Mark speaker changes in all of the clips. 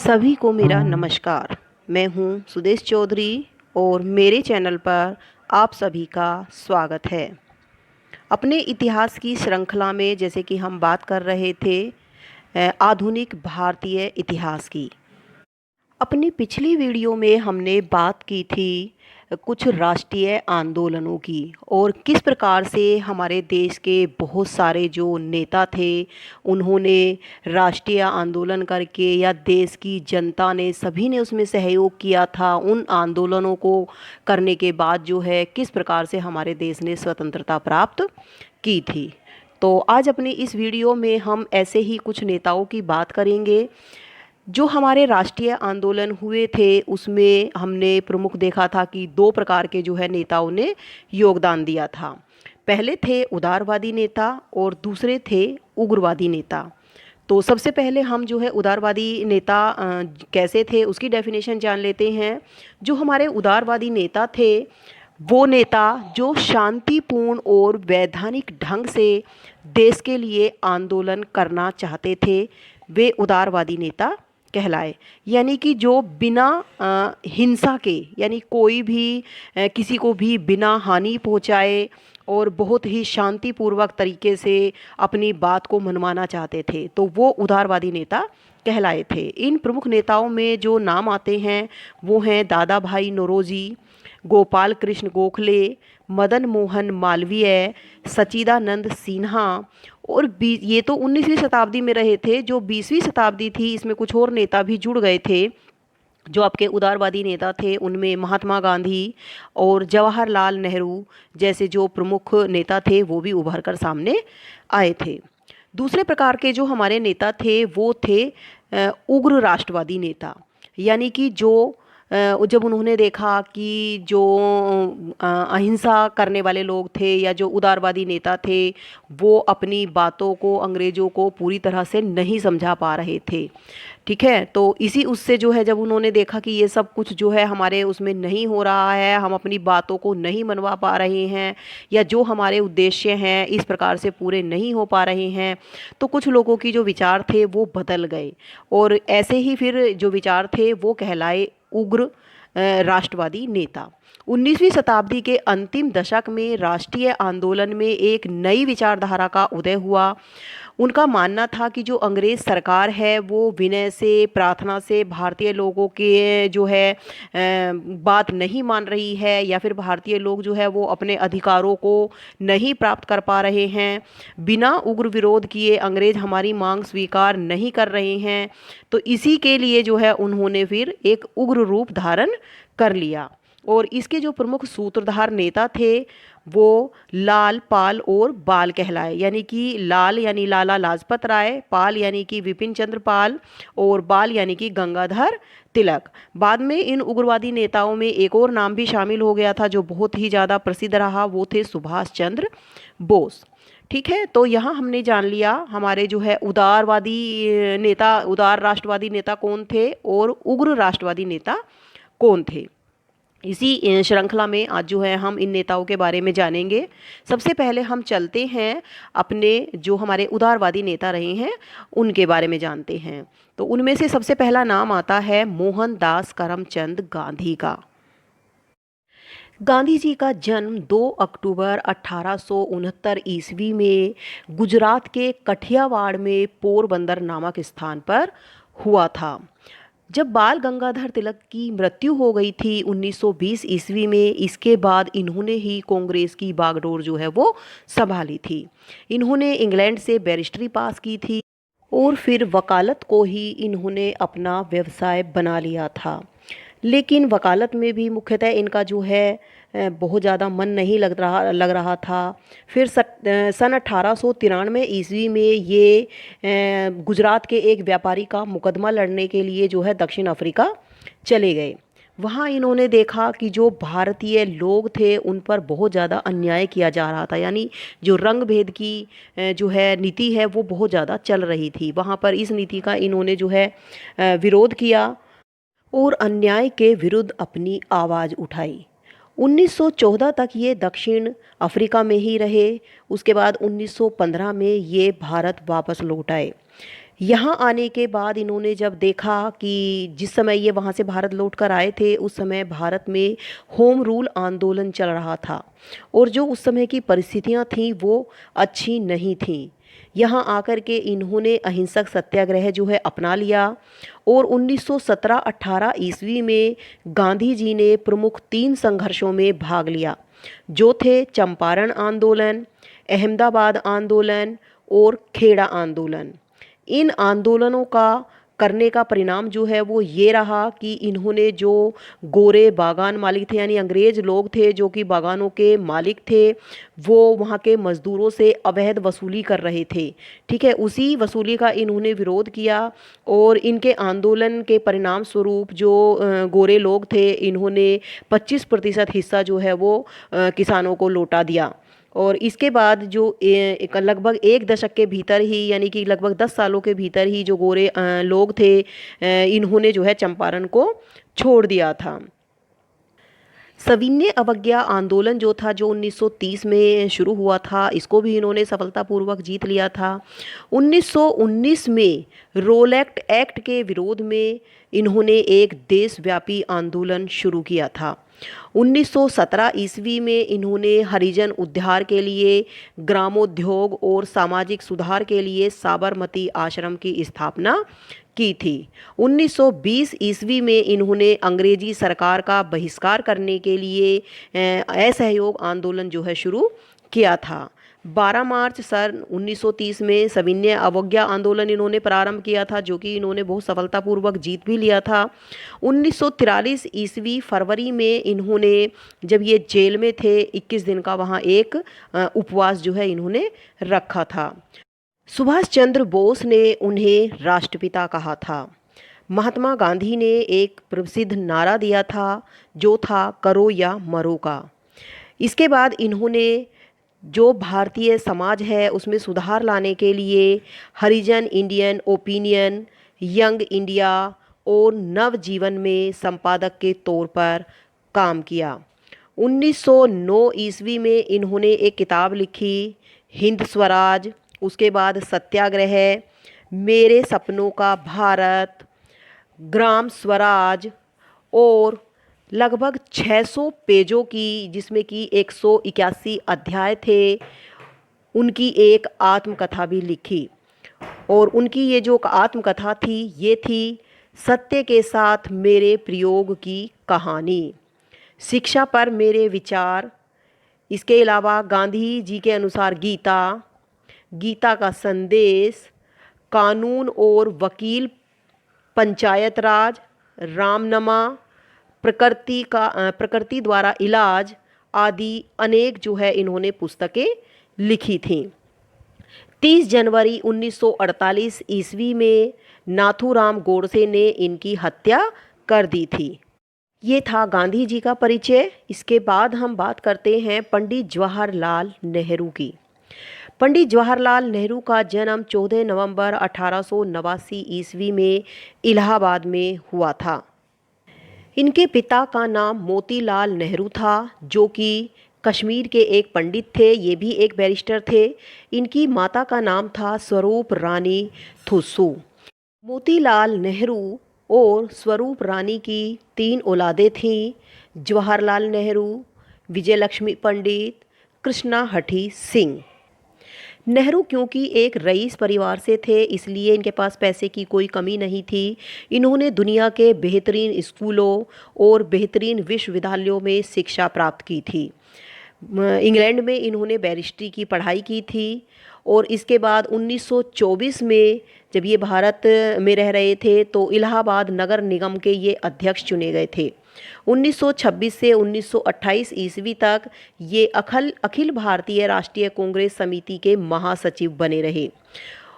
Speaker 1: सभी को मेरा नमस्कार। मैं हूं सुदेश चौधरी और मेरे चैनल पर आप सभी का स्वागत है। अपने इतिहास की श्रृंखला में जैसे कि हम बात कर रहे थे आधुनिक भारतीय इतिहास की। अपनी पिछली वीडियो में हमने बात की थी कुछ राष्ट्रीय आंदोलनों की और किस प्रकार से हमारे देश के बहुत सारे जो नेता थे उन्होंने राष्ट्रीय आंदोलन करके या देश की जनता ने सभी ने उसमें सहयोग किया था। उन आंदोलनों को करने के बाद जो है किस प्रकार से हमारे देश ने स्वतंत्रता प्राप्त की थी। तो आज अपनी इस वीडियो में हम ऐसे ही कुछ नेताओं की बात करेंगे जो हमारे राष्ट्रीय आंदोलन हुए थे। उसमें हमने प्रमुख देखा था कि दो प्रकार के जो है नेताओं ने योगदान दिया था। पहले थे उदारवादी नेता और दूसरे थे उग्रवादी नेता। तो सबसे पहले हम जो है उदारवादी नेता कैसे थे उसकी डेफिनेशन जान लेते हैं। जो हमारे उदारवादी नेता थे वो नेता जो शांतिपूर्ण और वैधानिक ढंग से देश के लिए आंदोलन करना चाहते थे वे उदारवादी नेता कहलाए। यानी कि जो बिना हिंसा के यानी कोई भी किसी को भी बिना हानि पहुंचाए और बहुत ही शांतिपूर्वक तरीके से अपनी बात को मनवाना चाहते थे तो वो उदारवादी नेता कहलाए थे। इन प्रमुख नेताओं में जो नाम आते हैं वो हैं दादा भाई नौरोजी, गोपाल कृष्ण गोखले, मदन मोहन मालवीय, सच्चिदानंद सिन्हा। और ये तो 19वीं शताब्दी में रहे थे। जो 20वीं शताब्दी थी इसमें कुछ और नेता भी जुड़ गए थे। जो आपके उदारवादी नेता थे उनमें महात्मा गांधी और जवाहरलाल नेहरू जैसे जो प्रमुख नेता थे वो भी उभर कर सामने आए थे। दूसरे प्रकार के जो हमारे नेता थे वो थे उग्र राष्ट्रवादी नेता। यानी कि जो जब उन्होंने देखा कि जो अहिंसा करने वाले लोग थे या जो उदारवादी नेता थे वो अपनी बातों को अंग्रेज़ों को पूरी तरह से नहीं समझा पा रहे थे। ठीक है, तो इसी उससे जो है जब उन्होंने देखा कि ये सब कुछ जो है हमारे उसमें नहीं हो रहा है, हम अपनी बातों को नहीं मनवा पा रहे हैं या जो हमारे उद्देश्य हैं इस प्रकार से पूरे नहीं हो पा रहे हैं, तो कुछ लोगों की जो विचार थे वो बदल गए और ऐसे ही फिर जो विचार थे वो कहलाए उग्र राष्ट्रवादी नेता। 19वीं शताब्दी के अंतिम दशक में राष्ट्रीय आंदोलन में एक नई विचारधारा का उदय हुआ। उनका मानना था कि जो अंग्रेज़ सरकार है वो विनय से प्रार्थना से भारतीय लोगों के जो है बात नहीं मान रही है या फिर भारतीय लोग जो है वो अपने अधिकारों को नहीं प्राप्त कर पा रहे हैं। बिना उग्र विरोध किए अंग्रेज़ हमारी मांग स्वीकार नहीं कर रहे हैं। तो इसी के लिए जो है उन्होंने फिर एक उग्र रूप धारण कर लिया। और इसके जो प्रमुख सूत्रधार नेता थे वो लाल, पाल और बाल कहलाए। यानी कि लाल यानी लाला लाजपत राय, पाल यानी कि विपिन चंद्र पाल और बाल यानी कि गंगाधर तिलक। बाद में इन उग्रवादी नेताओं में एक और नाम भी शामिल हो गया था जो बहुत ही ज़्यादा प्रसिद्ध रहा, वो थे सुभाष चंद्र बोस। ठीक है, तो यहाँ हमने जान लिया हमारे जो है उदारवादी नेता, उदार राष्ट्रवादी नेता कौन थे और उग्र राष्ट्रवादी नेता कौन थे। इसी श्रृंखला में आज जो है हम इन नेताओं के बारे में जानेंगे। सबसे पहले हम चलते हैं अपने जो हमारे उदारवादी नेता रहे हैं उनके बारे में जानते हैं। तो उनमें से सबसे पहला नाम आता है मोहनदास करमचंद गांधी का। गांधी जी का जन्म 2 अक्टूबर 1869 ईस्वी में गुजरात के कठियावाड़ में पोरबंदर नामक स्थान पर हुआ था। जब बाल गंगाधर तिलक की मृत्यु हो गई थी 1920 ईस्वी में, इसके बाद इन्होंने ही कांग्रेस की बागडोर जो है वो संभाली थी। इन्होंने इंग्लैंड से बैरिस्ट्री पास की थी और फिर वकालत को ही इन्होंने अपना व्यवसाय बना लिया था। लेकिन वकालत में भी मुख्यतः इनका जो है बहुत ज़्यादा मन नहीं लग रहा था। फिर सन 1893 ईस्वी में ये गुजरात के एक व्यापारी का मुकदमा लड़ने के लिए जो है दक्षिण अफ्रीका चले गए। वहाँ इन्होंने देखा कि जो भारतीय लोग थे उन पर बहुत ज़्यादा अन्याय किया जा रहा था। यानी जो रंग भेद की जो है नीति है वो बहुत ज़्यादा चल रही थी। वहाँ पर इस नीति का इन्होंने जो है विरोध किया और अन्याय के विरुद्ध अपनी आवाज़ उठाई। 1914 तक ये दक्षिण अफ्रीका में ही रहे। उसके बाद 1915 में ये भारत वापस लौट आए। यहाँ आने के बाद इन्होंने जब देखा कि जिस समय ये वहाँ से भारत लौट कर आए थे उस समय भारत में होम रूल आंदोलन चल रहा था और जो उस समय की परिस्थितियाँ थीं वो अच्छी नहीं थीं। यहाँ आकर के इन्होंने अहिंसक सत्याग्रह जो है अपना लिया और 1917-18 ईस्वी में गांधी जी ने प्रमुख 3 संघर्षों में भाग लिया, जो थे चंपारण आंदोलन, अहमदाबाद आंदोलन और खेड़ा आंदोलन। इन आंदोलनों का करने का परिणाम जो है वो ये रहा कि इन्होंने जो गोरे बागान मालिक थे यानी अंग्रेज लोग थे जो कि बागानों के मालिक थे, वो वहाँ के मज़दूरों से अवैध वसूली कर रहे थे। ठीक है, उसी वसूली का इन्होंने विरोध किया और इनके आंदोलन के परिणाम स्वरूप जो गोरे लोग थे इन्होंने 25% हिस्सा जो है वो किसानों को लौटा दिया। और इसके बाद जो लगभग 1 दशक के भीतर ही यानी कि लगभग 10 सालों के भीतर ही जो गोरे लोग थे इन्होंने जो है चंपारण को छोड़ दिया था। सविनय अवज्ञा आंदोलन जो था जो 1930 में शुरू हुआ था, इसको भी इन्होंने सफलतापूर्वक जीत लिया था। 1919 में रोलैक्ट एक्ट के विरोध में इन्होंने एक देशव्यापी आंदोलन शुरू किया था। 1917 ईस्वी में इन्होंने हरिजन उद्धार के लिए, ग्रामोद्योग और सामाजिक सुधार के लिए साबरमती आश्रम की स्थापना की थी। 1920 ईस्वी में इन्होंने अंग्रेजी सरकार का बहिष्कार करने के लिए असहयोग आंदोलन जो है शुरू किया था। 12 मार्च सन 1930 में सविनय अवज्ञा आंदोलन इन्होंने प्रारंभ किया था, जो कि इन्होंने बहुत सफलतापूर्वक जीत भी लिया था। 1943 ईस्वी फरवरी में इन्होंने, जब ये जेल में थे, 21 दिन का वहाँ एक उपवास जो है इन्होंने रखा था। सुभाष चंद्र बोस ने उन्हें राष्ट्रपिता कहा था। महात्मा गांधी ने एक प्रसिद्ध नारा दिया था जो था करो या मरो का। इसके बाद इन्होंने जो भारतीय समाज है उसमें सुधार लाने के लिए हरिजन इंडियन ओपिनियन, यंग इंडिया और नवजीवन में संपादक के तौर पर काम किया। 1909 ईस्वी में इन्होंने एक किताब लिखी, हिंद स्वराज, उसके बाद सत्याग्रह, मेरे सपनों का भारत, ग्राम स्वराज और लगभग 600 पेजों की, जिसमें कि 181 अध्याय थे, उनकी एक आत्मकथा भी लिखी। और उनकी ये जो आत्मकथा थी ये थी सत्य के साथ मेरे प्रयोग की कहानी, शिक्षा पर मेरे विचार। इसके अलावा गांधी जी के अनुसार गीता, गीता का संदेश, कानून और वकील, पंचायत राज, रामनमा, प्रकृति द्वारा इलाज आदि अनेक जो है इन्होंने पुस्तकें लिखी थीं। 30 जनवरी 1948 ईस्वी में नाथूराम गोडसे ने इनकी हत्या कर दी थी। ये था गांधी जी का परिचय। इसके बाद हम बात करते हैं पंडित जवाहरलाल नेहरू की। पंडित जवाहरलाल नेहरू का जन्म 14 नवंबर 1889 ईस्वी में इलाहाबाद में हुआ था। इनके पिता का नाम मोतीलाल नेहरू था, जो कि कश्मीर के एक पंडित थे, ये भी एक बैरिस्टर थे। इनकी माता का नाम था स्वरूप रानी थुस्सू। मोतीलाल नेहरू और स्वरूप रानी की 3 औलादें थीं, जवाहरलाल नेहरू, विजयलक्ष्मी पंडित, कृष्णा हठी सिंह। नेहरू क्योंकि एक रईस परिवार से थे, इसलिए इनके पास पैसे की कोई कमी नहीं थी। इन्होंने दुनिया के बेहतरीन स्कूलों और बेहतरीन विश्वविद्यालयों में शिक्षा प्राप्त की थी। इंग्लैंड में इन्होंने बैरिस्ट्री की पढ़ाई की थी और इसके बाद 1924 में जब ये भारत में रह रहे थे तो इलाहाबाद नगर निगम के ये अध्यक्ष चुने गए थे। 1926 से 1928 ईस्वी तक ये अखिल भारतीय राष्ट्रीय कांग्रेस समिति के महासचिव बने रहे।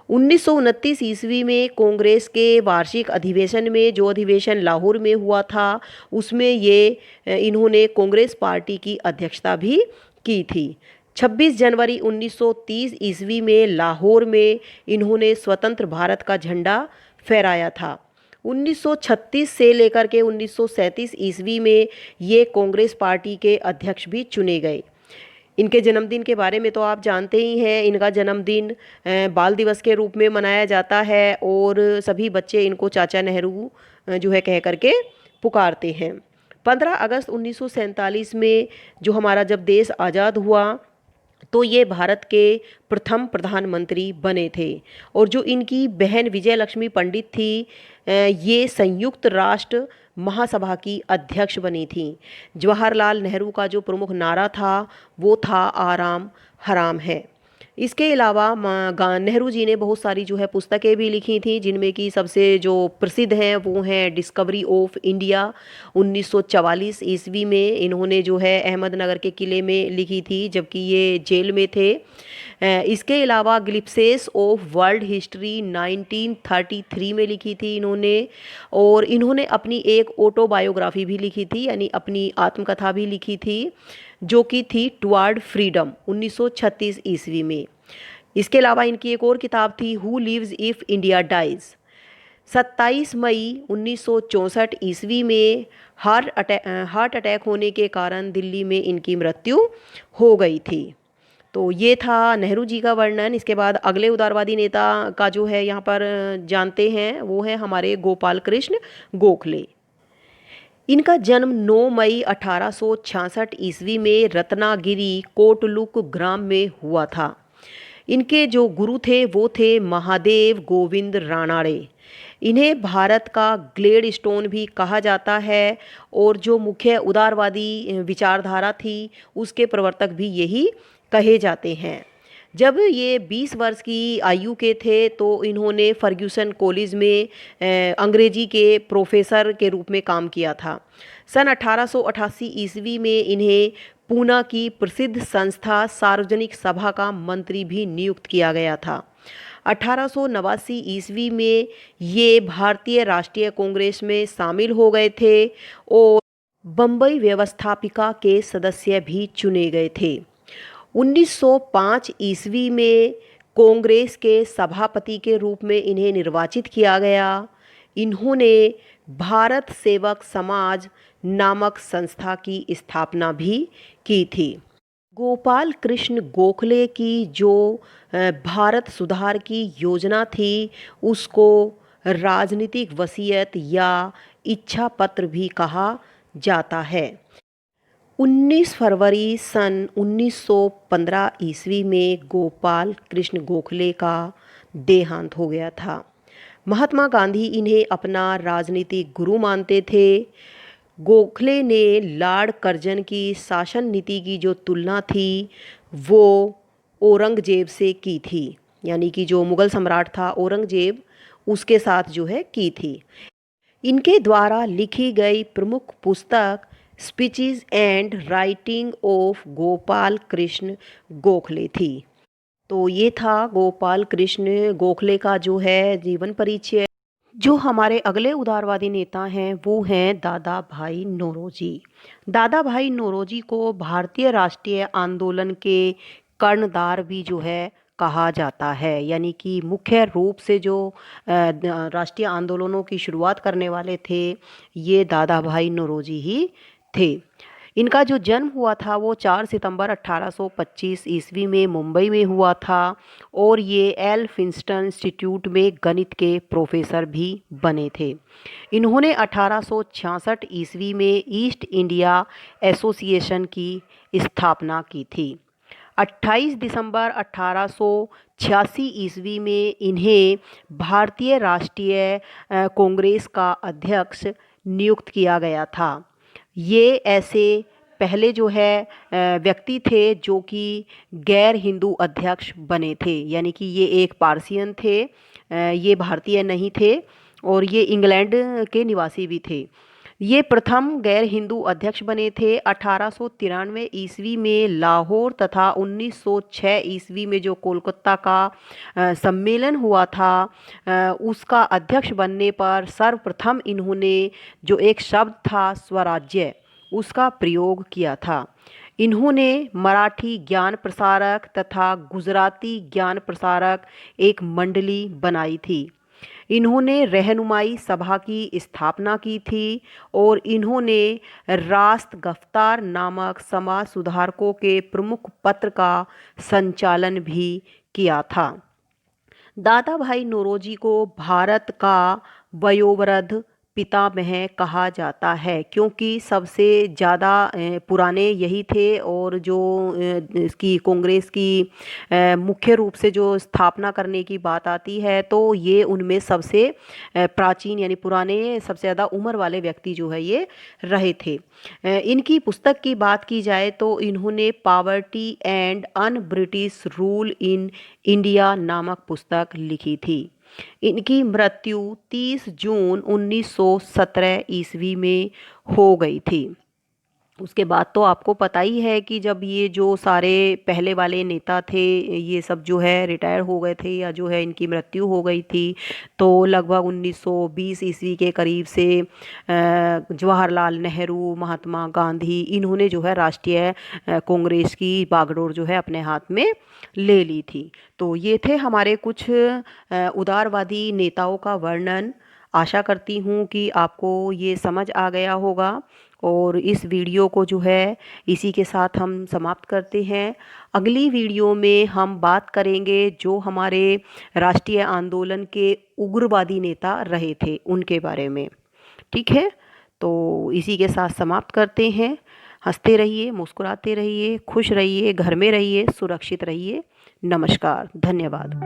Speaker 1: 1929 ईस्वी में कांग्रेस के वार्षिक अधिवेशन में, जो अधिवेशन लाहौर में हुआ था, उसमें इन्होंने कांग्रेस पार्टी की अध्यक्षता भी की थी। 26 जनवरी 1930 ईस्वी में लाहौर में इन्होंने स्वतंत्र भारत का झंडा फहराया था। 1936 से लेकर के 1937 ईस्वी में ये कांग्रेस पार्टी के अध्यक्ष भी चुने गए। इनके जन्मदिन के बारे में तो आप जानते ही हैं। इनका जन्मदिन बाल दिवस के रूप में मनाया जाता है और सभी बच्चे इनको चाचा नेहरू जो है कह करके पुकारते हैं। 15 अगस्त 1947 में जो हमारा जब देश आज़ाद हुआ तो ये भारत के प्रथम प्रधानमंत्री बने थे। और जो इनकी बहन विजय लक्ष्मी पंडित थी, ये संयुक्त राष्ट्र महासभा की अध्यक्ष बनी थी। जवाहरलाल नेहरू का जो प्रमुख नारा था वो था आराम हराम है। इसके अलावा नेहरू जी ने बहुत सारी जो है पुस्तकें भी लिखी थी, जिनमें कि सबसे जो प्रसिद्ध हैं वो हैं डिस्कवरी ऑफ इंडिया 1944 ईस्वी में इन्होंने जो है अहमदनगर के किले में लिखी थी जबकि ये जेल में थे। इसके अलावा ग्लिप्सेस ऑफ वर्ल्ड हिस्ट्री 1933 में लिखी थी इन्होंने। और इन्होंने अपनी एक ऑटोबायोग्राफी भी लिखी थी, यानी अपनी आत्मकथा भी लिखी थी, जो कि थी टुवर्ड फ्रीडम 1936 ईस्वी में। इसके अलावा इनकी एक और किताब थी who lives if India dies. 27 मई 1964 ईस्वी में हार्ट अटैक होने के कारण दिल्ली में इनकी मृत्यु हो गई थी। तो ये था नेहरू जी का वर्णन। इसके बाद अगले उदारवादी नेता का जो है यहाँ पर जानते हैं वो है हमारे गोपाल कृष्ण गोखले। इनका जन्म 9 मई 1866 ईस्वी में रत्नागिरी कोटलुक ग्राम में हुआ था। इनके जो गुरु थे वो थे महादेव गोविंद रानाड़े। इन्हें भारत का ग्लेडस्टोन भी कहा जाता है और जो मुख्य उदारवादी विचारधारा थी उसके प्रवर्तक भी यही कहे जाते हैं। जब ये 20 वर्ष की आयु के थे तो इन्होंने फर्ग्यूसन कॉलेज में अंग्रेजी के प्रोफेसर के रूप में काम किया था। सन 1888 ईस्वी में इन्हें पूना की प्रसिद्ध संस्था सार्वजनिक सभा का मंत्री भी नियुक्त किया गया था। 1889 ईस्वी में ये भारतीय राष्ट्रीय कांग्रेस में शामिल हो गए थे और बम्बई व्यवस्थापिका के सदस्य भी चुने गए थे। 1905 ईस्वी में कांग्रेस के सभापति के रूप में इन्हें निर्वाचित किया गया। इन्होंने भारत सेवक समाज नामक संस्था की स्थापना भी की थी। गोपाल कृष्ण गोखले की जो भारत सुधार की योजना थी उसको राजनीतिक वसीयत या इच्छा पत्र भी कहा जाता है। 19 फरवरी सन 1915 ईस्वी में गोपाल कृष्ण गोखले का देहांत हो गया था। महात्मा गांधी इन्हें अपना राजनीतिक गुरु मानते थे। गोखले ने लॉर्ड कर्जन की शासन नीति की जो तुलना थी वो औरंगजेब से की थी, यानी कि जो मुग़ल सम्राट था औरंगजेब उसके साथ जो है की थी। इनके द्वारा लिखी गई प्रमुख पुस्तक speeches and writing of Gopal Krishna Gokhale थी। तो ये था गोपाल कृष्ण गोखले का जो है जीवन परिचय। जो हमारे अगले उदारवादी नेता हैं वो हैं दादा भाई नौरोजी। दादा भाई नौरोजी को भारतीय राष्ट्रीय आंदोलन के कर्णधार भी जो है कहा जाता है, यानी कि मुख्य रूप से जो राष्ट्रीय आंदोलनों की शुरुआत करने वाले थे ये दादा भाई नौरोजी ही थे। इनका जो जन्म हुआ था वो 4 सितंबर 1825 ईस्वी में मुंबई में हुआ था और ये एल्फिंस्टन इंस्टीट्यूट में गणित के प्रोफेसर भी बने थे। इन्होंने 1866 ईस्वी में ईस्ट इंडिया एसोसिएशन की स्थापना की थी। 28 दिसंबर 1886 ईस्वी में इन्हें भारतीय राष्ट्रीय कांग्रेस का अध्यक्ष नियुक्त किया गया था। ये ऐसे पहले जो है व्यक्ति थे जो कि गैर हिंदू अध्यक्ष बने थे, यानी कि ये एक पारसियन थे, ये भारतीय नहीं थे और ये इंग्लैंड के निवासी भी थे। ये प्रथम गैर हिंदू अध्यक्ष बने थे। 1893 ईस्वी में लाहौर तथा 1906 ईस्वी में जो कोलकाता का सम्मेलन हुआ था उसका अध्यक्ष बनने पर सर्वप्रथम इन्होंने जो एक शब्द था स्वराज्य उसका प्रयोग किया था। इन्होंने मराठी ज्ञान प्रसारक तथा गुजराती ज्ञान प्रसारक एक मंडली बनाई थी। इन्होंने रहनुमाई सभा की स्थापना की थी और इन्होंने रास्त गफ्तार नामक समाज सुधारकों के प्रमुख पत्र का संचालन भी किया था। दादा भाई नौरोजी को भारत का वयोवृद्ध पितामह कहा जाता है, क्योंकि सबसे ज़्यादा पुराने यही थे। और जो इसकी कांग्रेस की मुख्य रूप से जो स्थापना करने की बात आती है तो ये उनमें सबसे प्राचीन यानी पुराने सबसे ज़्यादा उम्र वाले व्यक्ति जो है ये रहे थे। इनकी पुस्तक की बात की जाए तो इन्होंने poverty and un British rule in India नामक पुस्तक लिखी थी। इनकी मृत्यु 30 जून 1917 ईस्वी में हो गई थी। उसके बाद तो आपको पता ही है कि जब ये जो सारे पहले वाले नेता थे ये सब जो है रिटायर हो गए थे या जो है इनकी मृत्यु हो गई थी, तो लगभग 1920 ईस्वी के करीब से जवाहरलाल नेहरू, महात्मा गांधी इन्होंने जो है राष्ट्रीय कांग्रेस की बागडोर जो है अपने हाथ में ले ली थी। तो ये थे हमारे कुछ उदारवादी नेताओं का वर्णन। आशा करती हूँ कि आपको ये समझ आ गया होगा और इस वीडियो को जो है इसी के साथ हम समाप्त करते हैं। अगली वीडियो में हम बात करेंगे जो हमारे राष्ट्रीय आंदोलन के उग्रवादी नेता रहे थे उनके बारे में। ठीक है, तो इसी के साथ समाप्त करते हैं। हंसते रहिए, मुस्कुराते रहिए, खुश रहिए, घर में रहिए, सुरक्षित रहिए। नमस्कार, धन्यवाद।